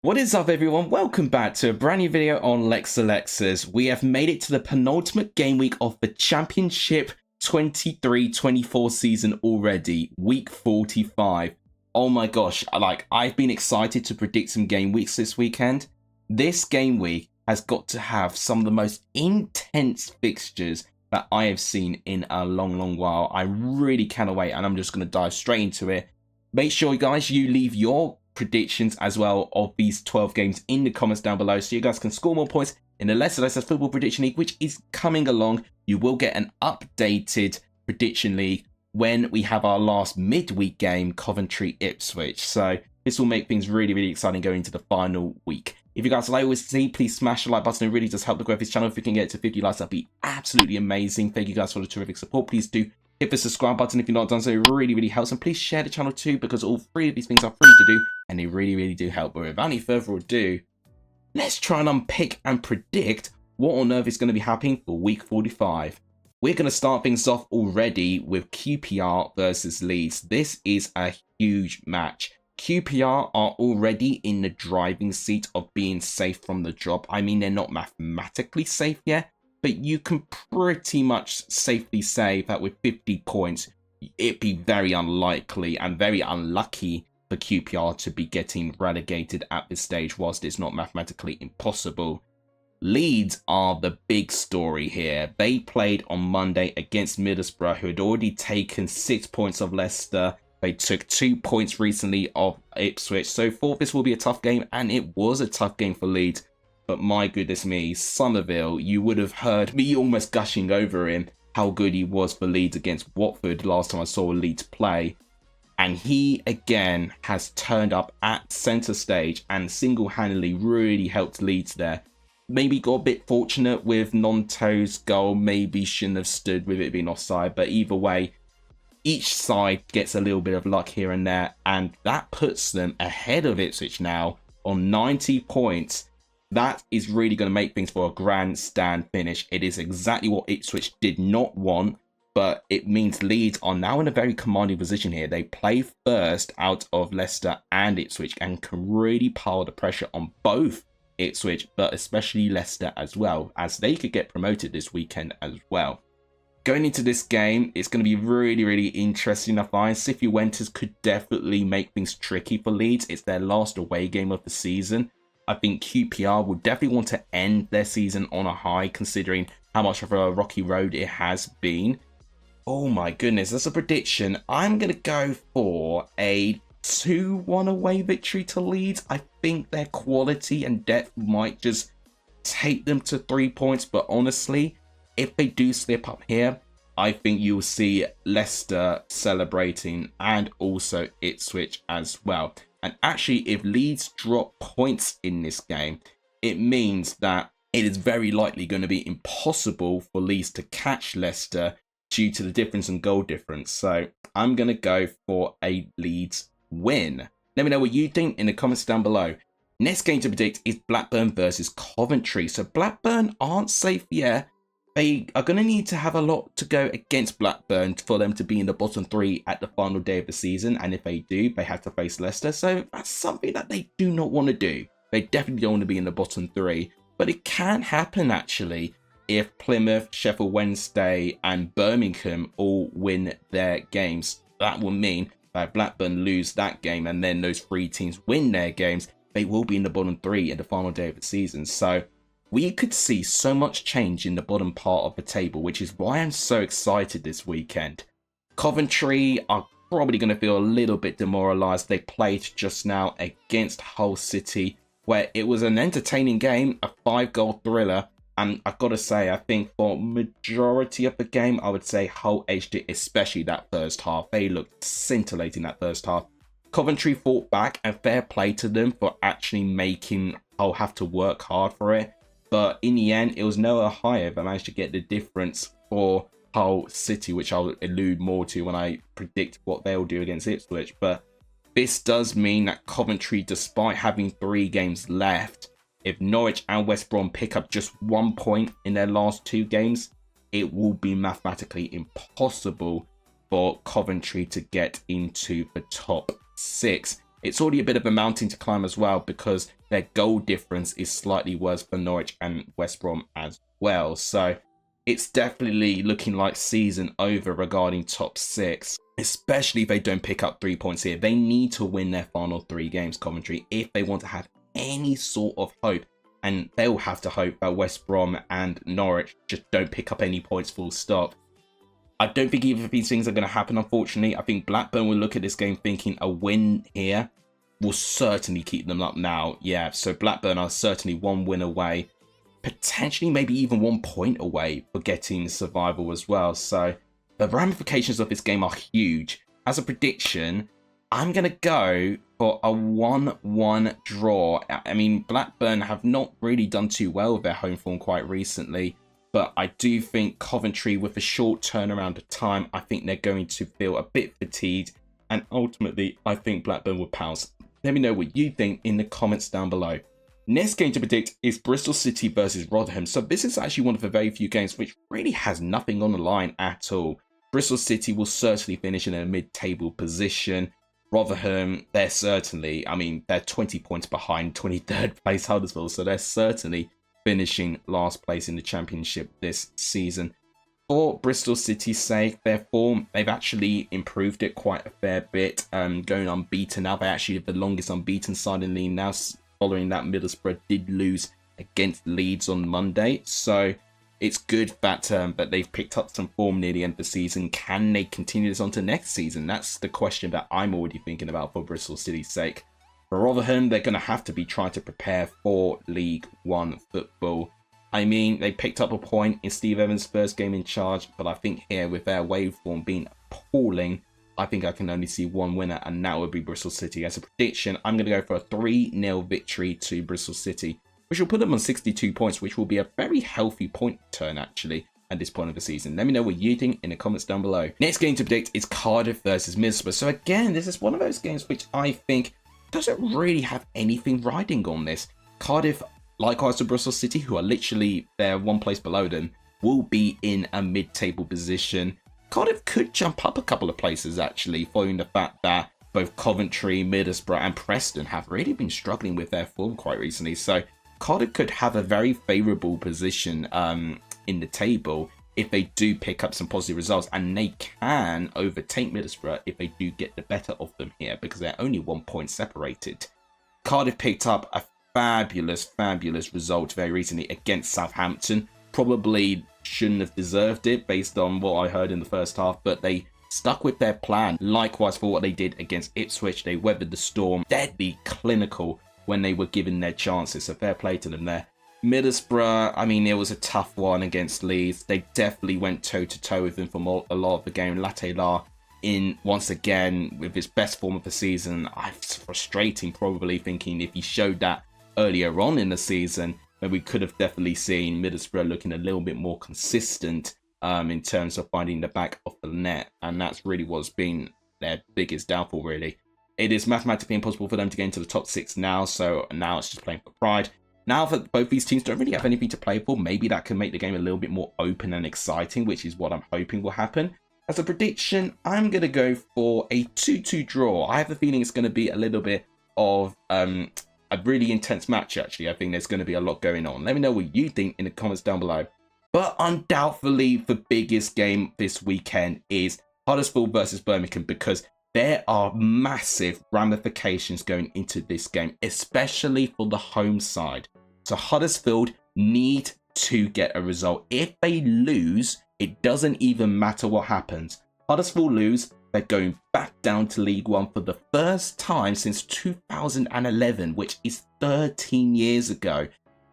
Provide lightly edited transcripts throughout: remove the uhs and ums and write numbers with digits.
What is up, everyone? Welcome back to a brand new video on Lex Alexas. We have made it to the penultimate game week of the Championship 23-24 season already, week 45. Oh my gosh, I've been excited to predict some game weeks this weekend. This game week has got to have some of the most intense fixtures that I have seen in a long while. I really cannot wait, and I'm just going to dive straight into it. Make sure, guys, you leave your predictions as well of these 12 games in the comments down below so you guys can score more points in the Leicester Football Prediction League, which is coming along. You will get an updated prediction league when we have our last midweek game, Coventry Ipswich. So this will make things really exciting going into the final week. If you guys like what we see, please smash the like button. It really does help the growth of this channel. If we can get it to 50 likes, that'd be absolutely amazing. Thank you guys for the terrific support. Please do hit the subscribe button if you're not done so. It really helps. And please share the channel too, because all three of these things are free to do and they really do help. But without any further ado, let's try and unpick and predict what on earth is going to be happening for week 45. We're going to start things off already with QPR versus Leeds. This is a huge match. QPR are already in the driving seat of being safe from the drop. I mean, they're not mathematically safe yet, but you can pretty much safely say that with 50 points, it'd be very unlikely and very unlucky for QPR to be getting relegated at this stage, whilst it's not mathematically impossible. Leeds are the big story here. They played on Monday against Middlesbrough, who had already taken 6 points of Leicester. They took 2 points recently of Ipswich, so thought this will be a tough game, and it was a tough game for Leeds. But my goodness me, Somerville, you would have heard me almost gushing over him, how good he was for Leeds against Watford last time I saw Leeds play. And he again has turned up at centre stage and single-handedly really helped Leeds there. Maybe got a bit fortunate with Nonto's goal, maybe shouldn't have stood with it being offside, but either way, each side gets a little bit of luck here and there, and that puts them ahead of Ipswich now on 90 points. That is really going to make things for a grandstand finish. It is exactly what Ipswich did not want, but it means Leeds are now in a very commanding position here. They play first out of Leicester and Ipswich and can really pile the pressure on both Ipswich, but especially Leicester as well, as they could get promoted this weekend as well. Going into this game, it's going to be really interesting. I find Cifuentes could definitely make things tricky for Leeds. It's their last away game of the season. I think QPR will definitely want to end their season on a high, considering how much of a rocky road it has been. Oh my goodness, that's a prediction. I'm going to go for a 2-1 away victory to Leeds. I think their quality and depth might just take them to 3 points, but honestly, if they do slip up here, I think you'll see Leicester celebrating and also Ipswich as well. And actually, if Leeds drop points in this game, it means that it is very likely going to be impossible for Leeds to catch Leicester due to the difference in goal difference. So I'm going to go for a Leeds win. Let me know what you think in the comments down below. Next game to predict is Blackburn versus Coventry. So Blackburn aren't safe yet. They are going to need to have a lot to go against Blackburn for them to be in the bottom 3 at the final day of the season. And if they do, they have to face Leicester. So that's something that they do not want to do. They definitely don't want to be in the bottom 3. But it can happen, actually, if Plymouth, Sheffield Wednesday and Birmingham all win their games. That will mean that if Blackburn lose that game and then those 3 teams win their games, they will be in the bottom 3 at the final day of the season. So we could see so much change in the bottom part of the table, which is why I'm so excited this weekend. Coventry are probably going to feel a little bit demoralised. They played just now against Hull City, where it was an entertaining game, a 5-goal thriller. And I've got to say, I think for majority of the game, I would say Hull edged it, especially that first half. They looked scintillating that first half. Coventry fought back, and fair play to them for actually making Hull have to work hard for it. But in the end, it was Noah Hyatt that managed to get the difference for Hull City, which I'll allude more to when I predict what they'll do against Ipswich. But this does mean that Coventry, despite having 3 games left, if Norwich and West Brom pick up just 1 point in their last 2 games, it will be mathematically impossible for Coventry to get into the top 6. It's already a bit of a mountain to climb as well, because their goal difference is slightly worse for Norwich and West Brom as well. So it's definitely looking like season over regarding top 6, especially if they don't pick up 3 points here. They need to win their final 3 games, Coventry, if they want to have any sort of hope. And they'll have to hope that West Brom and Norwich just don't pick up any points full stop. I don't think either of these things are going to happen, unfortunately. I think Blackburn will look at this game thinking a win here will certainly keep them up now. Yeah, so Blackburn are certainly 1 win away, potentially maybe even 1 point away for getting survival as well. So the ramifications of this game are huge. As a prediction, I'm going to go for a 1-1 draw. I mean, Blackburn have not really done too well with their home form quite recently, but I do think Coventry, with a short turnaround of time, I think they're going to feel a bit fatigued, and ultimately, I think Blackburn will pounce. Let me know what you think in the comments down below. Next game to predict is Bristol City versus Rotherham. So this is actually one of the very few games which really has nothing on the line at all. Bristol City will certainly finish in a mid-table position. Rotherham, they're certainly, I mean, they're 20 points behind 23rd place Huddersfield, so they're certainly finishing last place in the Championship this season. For Bristol City's sake, their form, they've actually improved it quite a fair bit, going unbeaten now. They actually have the longest unbeaten side in the league now, following that Middlesbrough did lose against Leeds on Monday. So it's good that they've picked up some form near the end of the season. Can they continue this on to next season? That's the question that I'm already thinking about for Bristol City's sake. For Rotherham, they're going to have to be trying to prepare for League One football. I mean, they picked up a point in Steve Evans' first game in charge, but I think here, with their waveform being appalling, I think I can only see 1 winner, and that would be Bristol City. As a prediction, I'm going to go for a 3-0 victory to Bristol City, which will put them on 62 points, which will be a very healthy point turn, actually, at this point of the season. Let me know what you think in the comments down below. Next game to predict is Cardiff versus Middlesbrough. So again, this is one of those games which I think doesn't really have anything riding on this. Cardiff, likewise to Bristol City, who are literally they're 1 place below them, will be in a mid-table position. Cardiff could jump up a couple of places, actually, following the fact that both Coventry, Middlesbrough and Preston have really been struggling with their form quite recently. So Cardiff could have a very favourable position in the table if they do pick up some positive results, and they can overtake Middlesbrough if they do get the better of them here, because they're only 1 point separated. Cardiff picked up a fabulous result very recently against Southampton. Probably shouldn't have deserved it based on what I heard in the first half, but they stuck with their plan. Likewise for what they did against Ipswich, they weathered the storm, deadly clinical when they were given their chances, so fair play to them there. Middlesbrough, I mean, it was a tough one against Leeds. They definitely went toe-to-toe with them for a lot of the game. Latela in, once again, with his best form of the season. It's frustrating, probably, thinking if he showed that earlier on in the season, then we could have definitely seen Middlesbrough looking a little bit more consistent in terms of finding the back of the net. And that's really what's been their biggest downfall, really. It is mathematically impossible for them to get into the top 6 now, so now it's just playing for pride. Now that both these teams don't really have anything to play for, maybe that can make the game a little bit more open and exciting, which is what I'm hoping will happen. As a prediction, I'm going to go for a 2-2 draw. I have a feeling it's going to be a little bit of a really intense match, actually. I think there's going to be a lot going on. Let me know what you think in the comments down below. But undoubtedly, the biggest game this weekend is Huddersfield versus Birmingham, because there are massive ramifications going into this game, especially for the home side. So Huddersfield need to get a result. If they lose, it doesn't even matter what happens. Huddersfield lose, they're going back down to League One for the first time since 2011, which is 13 years ago.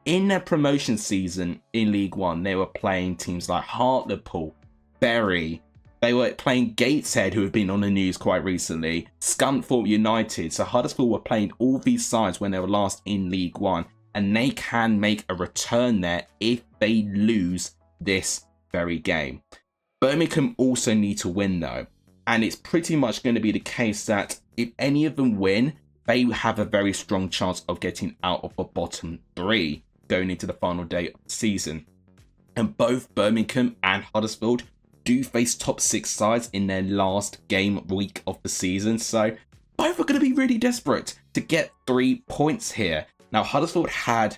In their promotion season in League One, they were playing teams like Hartlepool, Bury. They were playing Gateshead, who have been on the news quite recently, Scunthorpe United. So Huddersfield were playing all these sides when they were last in League One, and they can make a return there if they lose this very game. Birmingham also need to win though, and it's pretty much going to be the case that if any of them win, they have a very strong chance of getting out of the bottom 3 going into the final day of the season. And both Birmingham and Huddersfield do face top 6 sides in their last game week of the season, so both are going to be really desperate to get 3 points here. Now, Huddersfield had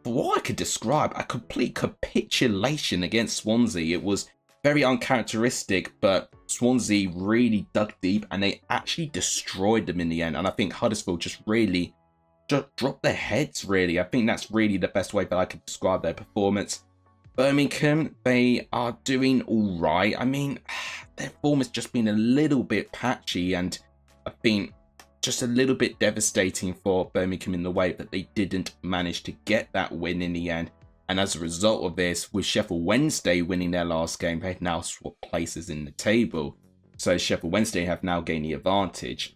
what I could describe a complete capitulation against Swansea. It was very uncharacteristic, but Swansea really dug deep and they actually destroyed them in the end. And I think Huddersfield just really dropped their heads, really. I think that's really the best way that I could describe their performance. Birmingham, they are doing all right. I mean, their form has just been a little bit patchy, and I think just a little bit devastating for Birmingham in the way that they didn't manage to get that win in the end. And as a result of this, with Sheffield Wednesday winning their last game, they've now swapped places in the table. So Sheffield Wednesday have now gained the advantage.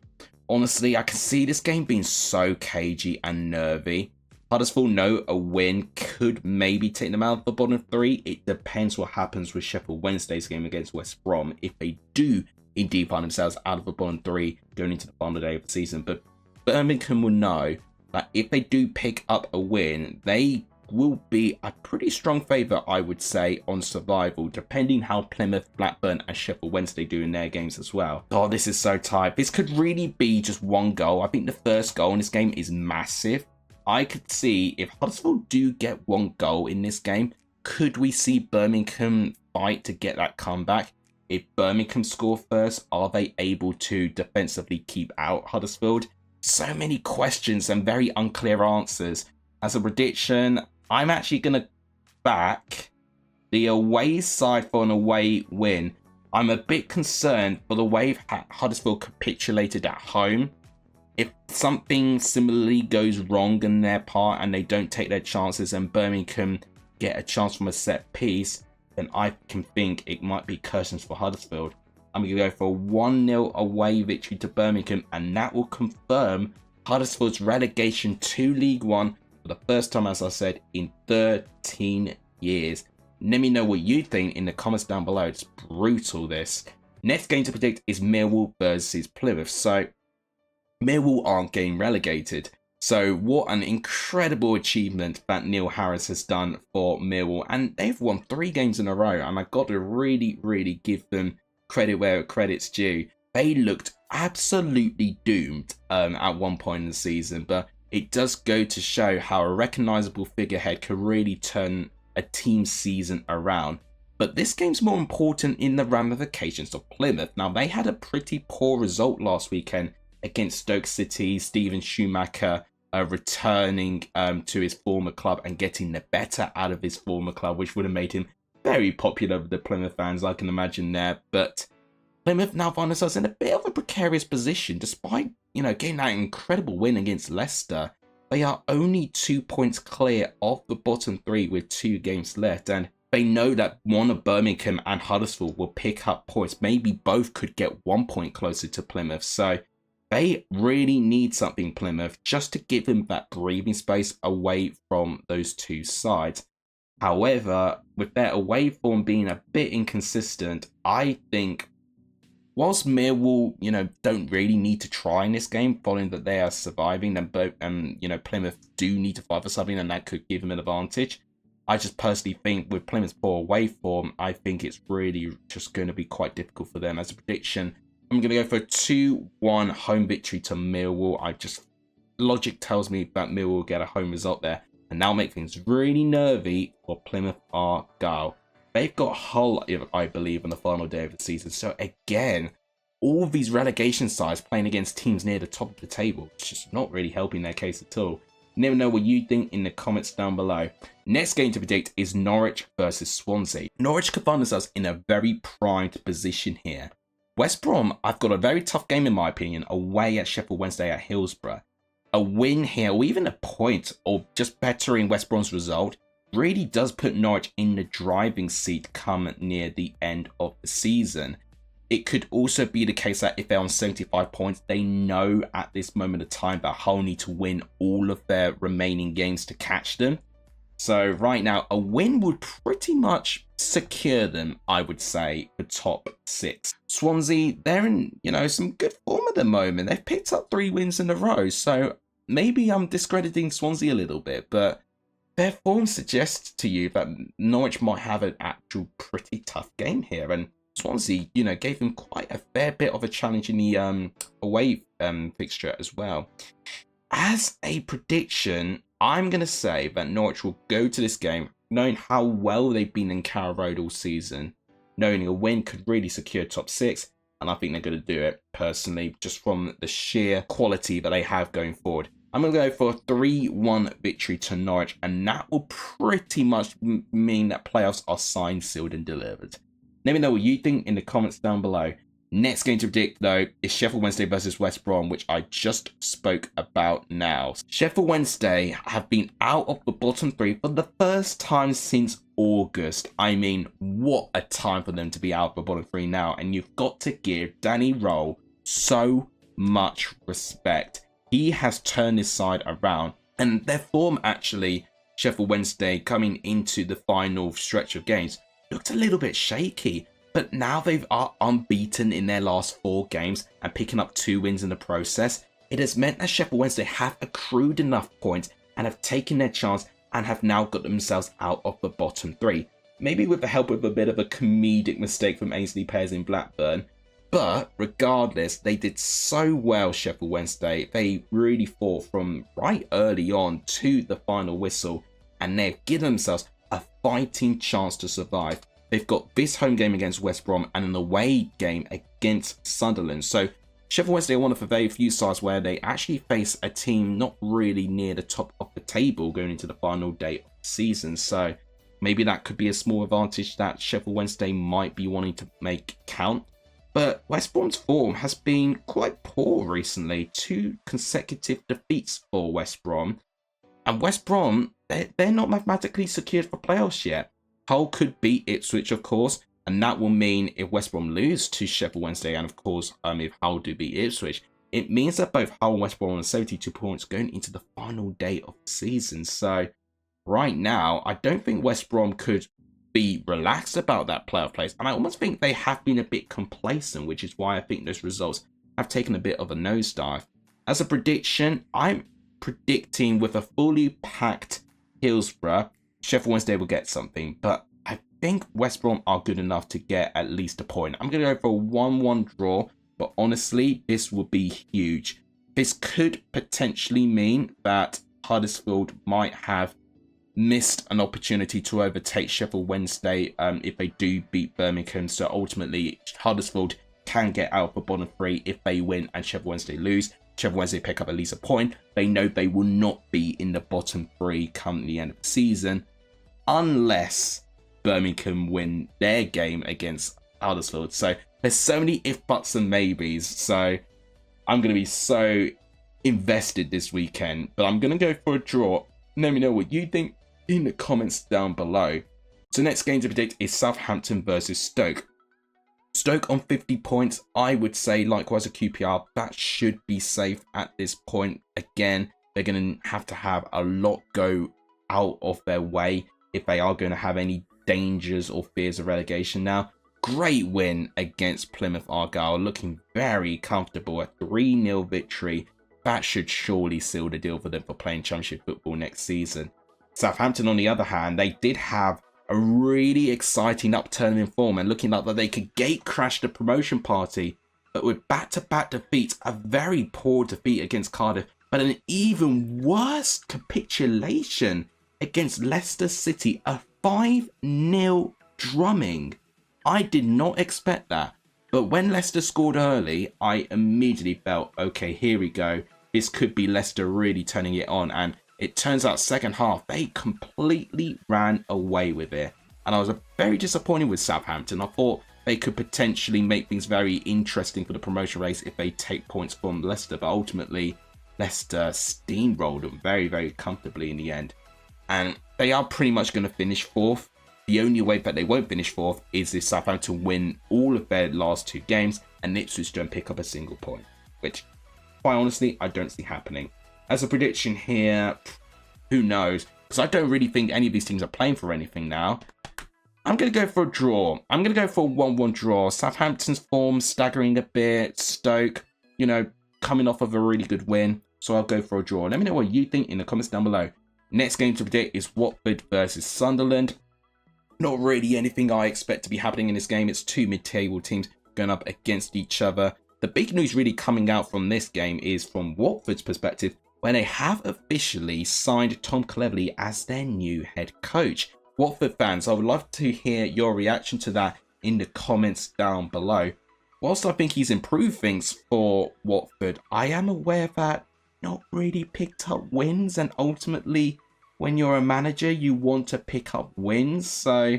Honestly, I can see this game being so cagey and nervy. Huddersfield know a win could maybe take them out of the bottom three. It depends what happens with Sheffield Wednesday's game against West Brom. If they do indeed find themselves out of the bottom three going into the final day of the season. But Birmingham will know that if they do pick up a win, they will be a pretty strong favourite, I would say, on survival, depending how Plymouth, Blackburn and Sheffield Wednesday do in their games as well. Oh, this is so tight. This could really be just one goal. I think the first goal in this game is massive. I could see if Huddersfield do get one goal in this game, could we see Birmingham fight to get that comeback? If Birmingham score first, are they able to defensively keep out Huddersfield? So many questions and very unclear answers. As a prediction, I'm actually going to back the away side for an away win. I'm a bit concerned for the way Huddersfield capitulated at home. If something similarly goes wrong in their part and they don't take their chances and Birmingham get a chance from a set piece, then I can think it might be curtains for Huddersfield. I'm going to go for a 1-0 away victory to Birmingham, and that will confirm Huddersfield's relegation to League One for the first time, as I said, in 13 years. Let me know what you think in the comments down below. It's brutal, this. Next game to predict is Millwall versus Plymouth. So Millwall aren't getting relegated. So what an incredible achievement that Neil Harris has done for Millwall. And they've won 3 games in a row. And I got to really give them credit where credit's due. They looked absolutely doomed at one point in the season. But it does go to show how a recognisable figurehead can really turn a team's season around. But this game's more important in the ramifications of Plymouth. Now, they had a pretty poor result last weekend against Stoke City. Steven Schumacher returning to his former club and getting the better out of his former club, which would have made him very popular with the Plymouth fans, I can imagine there. But Plymouth now find themselves in a bit of a precarious position. Despite, getting that incredible win against Leicester, they are only 2 points clear of the bottom 3 with 2 games left. And they know that one of Birmingham and Huddersfield will pick up points. Maybe both could get 1 point closer to Plymouth. So they really need something, Plymouth, just to give them that breathing space away from those two sides. However, with their away form being a bit inconsistent, I think whilst Millwall, don't really need to try in this game, following that they are surviving, then both, Plymouth do need to fight for something, and that could give them an advantage. I just personally think with Plymouth's poor away form, I think it's really just going to be quite difficult for them. As a prediction, I'm going to go for a 2-1 home victory to Millwall. Logic tells me that Millwall will get a home result there, and that'll make things really nervy for Plymouth Argyle. They've got Hull, I believe, on the final day of the season. So again, all of these relegation sides playing against teams near the top of the table, it's just not really helping their case at all. Let me know what you think in the comments down below. Next game to predict is Norwich versus Swansea. Norwich could find themselves in a very primed position here. West Brom, I've got a very tough game in my opinion, away at Sheffield Wednesday at Hillsborough. A win here, or even a point, or just bettering West Brom's result, really does put Norwich in the driving seat come near the end of the season. It could also be the case that if they're on 75 points, they know at this moment of time that Hull need to win all of their remaining games to catch them. So right now, a win would pretty much secure them, I would say, for top 6. Swansea, they're in, some good form at the moment. They've picked up 3 wins in a row. So maybe I'm discrediting Swansea a little bit, but their form suggests to you that Norwich might have an actual pretty tough game here. And Swansea, gave them quite a fair bit of a challenge in the away fixture as well. As a prediction, I'm going to say that Norwich will go to this game knowing how well they've been in Carrow Road all season, knowing a win could really secure top 6, and I think they're going to do it personally, just from the sheer quality that they have going forward. I'm going to go for a 3-1 victory to Norwich, and that will pretty much mean that playoffs are signed, sealed, and delivered. Let me know what you think in the comments down below. Next game to predict, though, is Sheffield Wednesday versus West Brom, which I just spoke about now. Sheffield Wednesday have been out of the bottom 3 for the first time since August. I mean, what a time for them to be out of the bottom 3 now, and you've got to give Danny Roll so much respect. He has turned his side around, and their form actually, Sheffield Wednesday coming into the final stretch of games, looked a little bit shaky. But now they are unbeaten in their last 4 games and picking up 2 wins in the process. It has meant that Sheffield Wednesday have accrued enough points and have taken their chance and have now got themselves out of the bottom 3. Maybe with the help of a bit of a comedic mistake from Ainsley Pears in Blackburn. But regardless, they did so well, Sheffield Wednesday. They really fought from right early on to the final whistle, and they've given themselves a fighting chance to survive. They've got this home game against West Brom and an away game against Sunderland. So Sheffield Wednesday are one of the very few sides where they actually face a team not really near the top of the table going into the final day of the season. So maybe that could be a small advantage that Sheffield Wednesday might be wanting to make count. But West Brom's form has been quite poor recently. 2 consecutive defeats for West Brom. And West Brom, they're not mathematically secured for playoffs yet. Hull could beat Ipswich, of course, and that will mean if West Brom lose to Sheffield Wednesday, and of course, if Hull do beat Ipswich, it means that both Hull and West Brom are on 72 points going into the final day of the season. So right now, I don't think West Brom could be relaxed about that playoff place, and I almost think they have been a bit complacent, which is why I think those results have taken a bit of a nosedive. As a prediction, I'm predicting with a fully packed Hillsborough, Sheffield Wednesday will get something, but I think West Brom are good enough to get at least a point. I'm going to go for a 1-1 draw, but honestly, this would be huge. This could potentially mean that Huddersfield might have missed an opportunity to overtake Sheffield Wednesday if they do beat Birmingham. So ultimately, Huddersfield can get out of the bottom 3 if they win and Sheffield Wednesday lose. Sheffield Wednesday pick up at least a point. They know they will not be in the bottom 3 come the end of the season unless Birmingham win their game against Huddersfield. So there's so many if, buts and maybes. So I'm going to be so invested this weekend. But I'm going to go for a draw. Let me know what you think in the comments down below. So next game to predict is Southampton versus Stoke. Stoke on 50 points, I would say likewise a QPR, that should be safe at this point. Again, they're going to have a lot go out of their way if they are going to have any dangers or fears of relegation now. Great win against Plymouth Argyle, looking very comfortable, a 3-0 victory. That should surely seal the deal for them for playing Championship football next season. Southampton, on the other hand, they did have a really exciting upturn in form and looking like that they could gate crash the promotion party, but with back-to-back defeats, a very poor defeat against Cardiff, but an even worse capitulation against Leicester City, a 5-0 drumming. I did not expect that, but when Leicester scored early, I immediately felt, okay, here we go. This could be Leicester really turning it on, and it turns out second half, they completely ran away with it. And I was very disappointed with Southampton. I thought they could potentially make things very interesting for the promotion race if they take points from Leicester. But ultimately, Leicester steamrolled them very, very comfortably in the end. And they are pretty much going to finish 4th. The only way that they won't finish 4th is if Southampton win all of their last 2 games and Ipswich don't pick up a single point. Which, quite honestly, I don't see happening. As a prediction here, who knows? Because I don't really think any of these teams are playing for anything now. I'm going to go for a draw. I'm going to go for a 1-1 draw. Southampton's form staggering a bit. Stoke, coming off of a really good win. So I'll go for a draw. Let me know what you think in the comments down below. Next game to predict is Watford versus Sunderland. Not really anything I expect to be happening in this game. It's 2 mid-table teams going up against each other. The big news really coming out from this game is, from Watford's perspective, where they have officially signed Tom Cleverley as their new head coach. Watford fans, I would love to hear your reaction to that in the comments down below. Whilst I think he's improved things for Watford, I am aware that not really picked up wins, and ultimately when you're a manager you want to pick up wins, so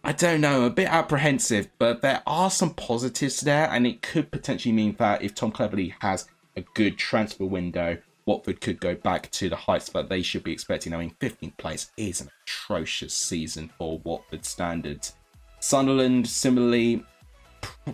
I don't know, a bit apprehensive, but there are some positives there, and it could potentially mean that if Tom Cleverley has a good transfer window, Watford could go back to the heights that they should be expecting. I mean, 15th place is an atrocious season for Watford standards. Sunderland, similarly,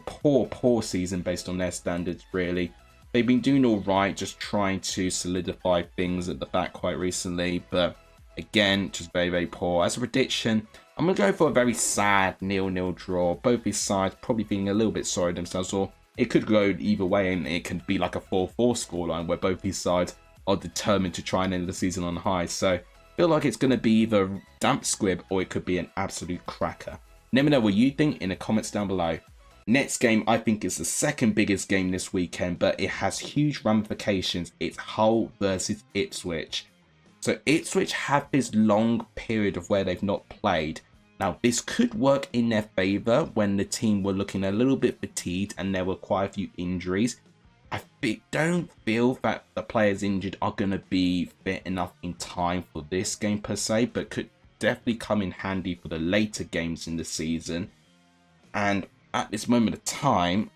poor season based on their standards, really. They've been doing all right, just trying to solidify things at the back quite recently, but again, just very, very poor. As a prediction, I'm going to go for a very sad 0-0 draw. Both these sides probably feeling a little bit sorry themselves, or it could go either way, and it could be like a 4-4 scoreline where both these sides are determined to try and end the season on high. So I feel like it's going to be either a damp squib or it could be an absolute cracker. Let me know what you think in the comments down below. Next game, I think, is the second biggest game this weekend, but it has huge ramifications. It's Hull versus Ipswich. So Ipswich have this long period of where they've not played. Now, this could work in their favour when the team were looking a little bit fatigued and there were quite a few injuries. I don't feel that the players injured are going to be fit enough in time for this game per se, but could definitely come in handy for the later games in the season. And at this moment of time,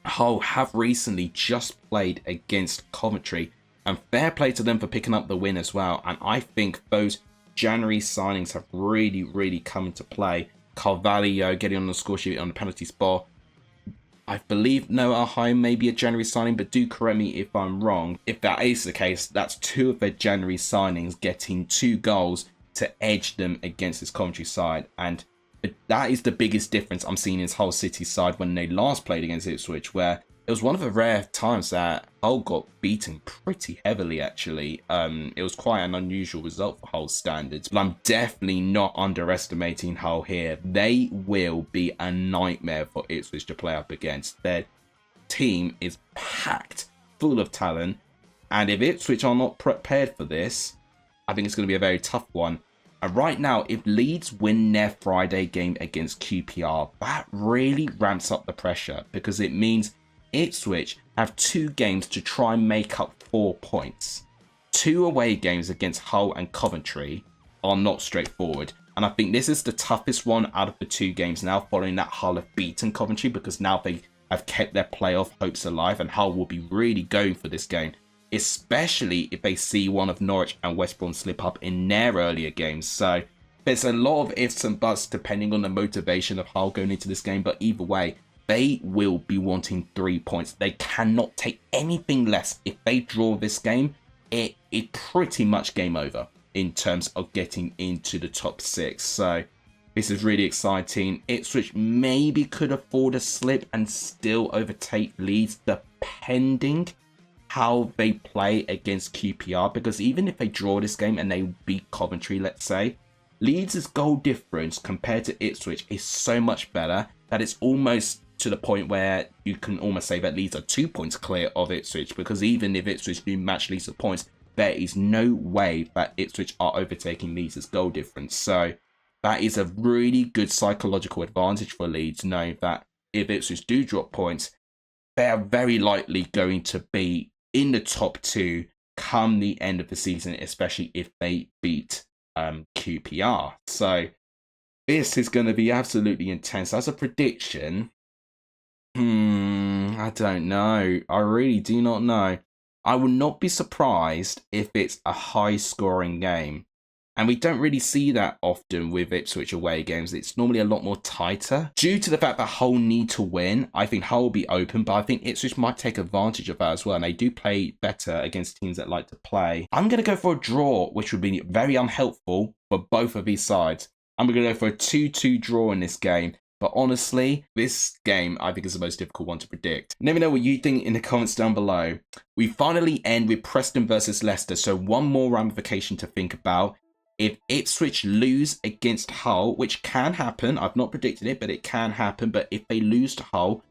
Hull have recently just played against Coventry, and fair play to them for picking up the win as well. And I think those January signings have really come into play. Carvalho getting on the score sheet on the penalty spot. I believe Noah Haim may be a January signing, but do correct me if I'm wrong. If that is the case, that's two of their January signings getting 2 goals to edge them against this Coventry side. And that is the biggest difference I'm seeing in this Hull City side when they last played against Ipswich, where it was one of the rare times that Hull got beaten pretty heavily, actually. It was quite an unusual result for Hull standards, but I'm definitely not underestimating Hull here. They will be a nightmare for Ipswich to play up against. Their team is packed full of talent, and if Ipswich are not prepared for this, I think it's going to be a very tough one. And right now, if Leeds win their Friday game against QPR, that really ramps up the pressure, because it means Ipswich have 2 games to try and make up 4 points. 2 away games against Hull and Coventry are not straightforward. And I think this is the toughest one out of the 2 games now, following that Hull have beaten Coventry, because now they have kept their playoff hopes alive, and Hull will be really going for this game, especially if they see one of Norwich and West Brom slip up in their earlier games. So there's a lot of ifs and buts depending on the motivation of Hull going into this game, but either way, they will be wanting 3 points. They cannot take anything less. If they draw this game, it is pretty much game over in terms of getting into the top 6. So this is really exciting. Ipswich maybe could afford a slip and still overtake Leeds, depending how they play against QPR, because even if they draw this game and they beat Coventry, let's say, Leeds' goal difference compared to Ipswich is so much better that it's almost to the point where you can almost say that Leeds are 2 points clear of Ipswich, because even if Ipswich do match Leeds of points, there is no way that Ipswich are overtaking Leeds' goal difference. So that is a really good psychological advantage for Leeds, knowing that if Ipswich do drop points, they are very likely going to be in the top 2 come the end of the season, especially if they beat QPR. So this is going to be absolutely intense. As a prediction, I don't know. I really do not know. I would not be surprised if it's a high scoring game. And we don't really see that often with Ipswich away games. It's normally a lot more tighter. Due to the fact that Hull need to win, I think Hull will be open, but I think Ipswich might take advantage of that as well. And they do play better against teams that like to play. I'm going to go for a draw, which would be very unhelpful for both of these sides. I'm going to go for a 2-2 draw in this game. But honestly, this game, I think, is the most difficult one to predict. Let me know what you think in the comments down below. We finally end with Preston versus Leicester. So one more ramification to think about. If Ipswich lose against Hull, which can happen, I've not predicted it, but it can happen. But if they lose to Hull,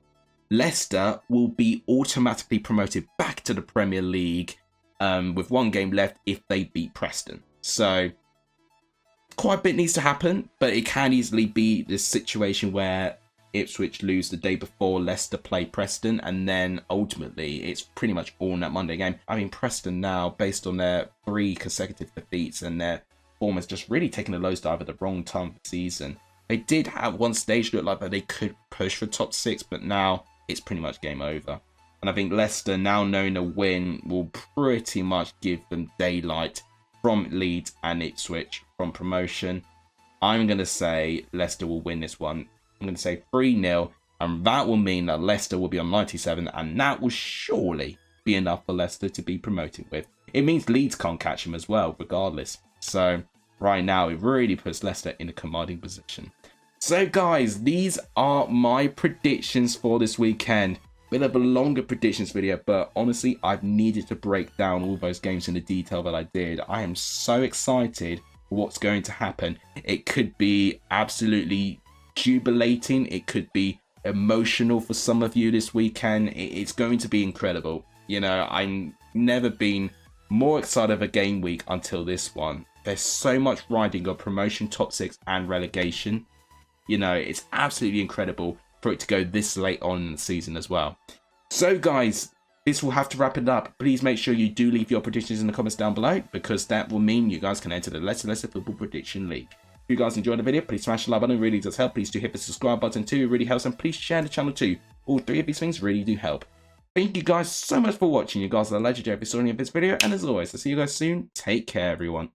Leicester will be automatically promoted back to the Premier League. with one game left if they beat Preston. So quite a bit needs to happen, but it can easily be this situation where Ipswich lose the day before Leicester play Preston, and then ultimately it's pretty much all in that Monday game. I mean, Preston now, based on their 3 consecutive defeats and their form has just really taken a nosedive at the wrong time of the season. They did have one stage look like that they could push for top 6, but now it's pretty much game over. And I think Leicester, now knowing a win, will pretty much give them daylight from Leeds and Ipswich from promotion. I'm going to say Leicester will win this one. I'm going to say 3-0, and that will mean that Leicester will be on 97, and that will surely be enough for Leicester to be promoted with. It means Leeds can't catch them as well, regardless. So right now, it really puts Leicester in a commanding position. So guys, these are my predictions for this weekend. Bit of a longer predictions video, but honestly, I've needed to break down all those games in the detail that I did. I am so excited for what's going to happen. It could be absolutely jubilating. It could be emotional for some of you this weekend. It's going to be incredible. You know, I've never been more excited of a game week until this one. There's so much riding on promotion, top 6 and relegation. You know, it's absolutely incredible for it to go this late on in the season as well. So guys, this will have to wrap it up. Please make sure you do leave your predictions in the comments down below, because that will mean you guys can enter the Leicester Football Prediction League. If you guys enjoyed the video, please smash the like button, it really does help. Please do hit the subscribe button too, it really helps, and please share the channel too. All 3 of these things really do help. Thank you guys so much for watching. You guys are legendary if you saw any of this video, and as always, I'll see you guys soon. Take care, everyone.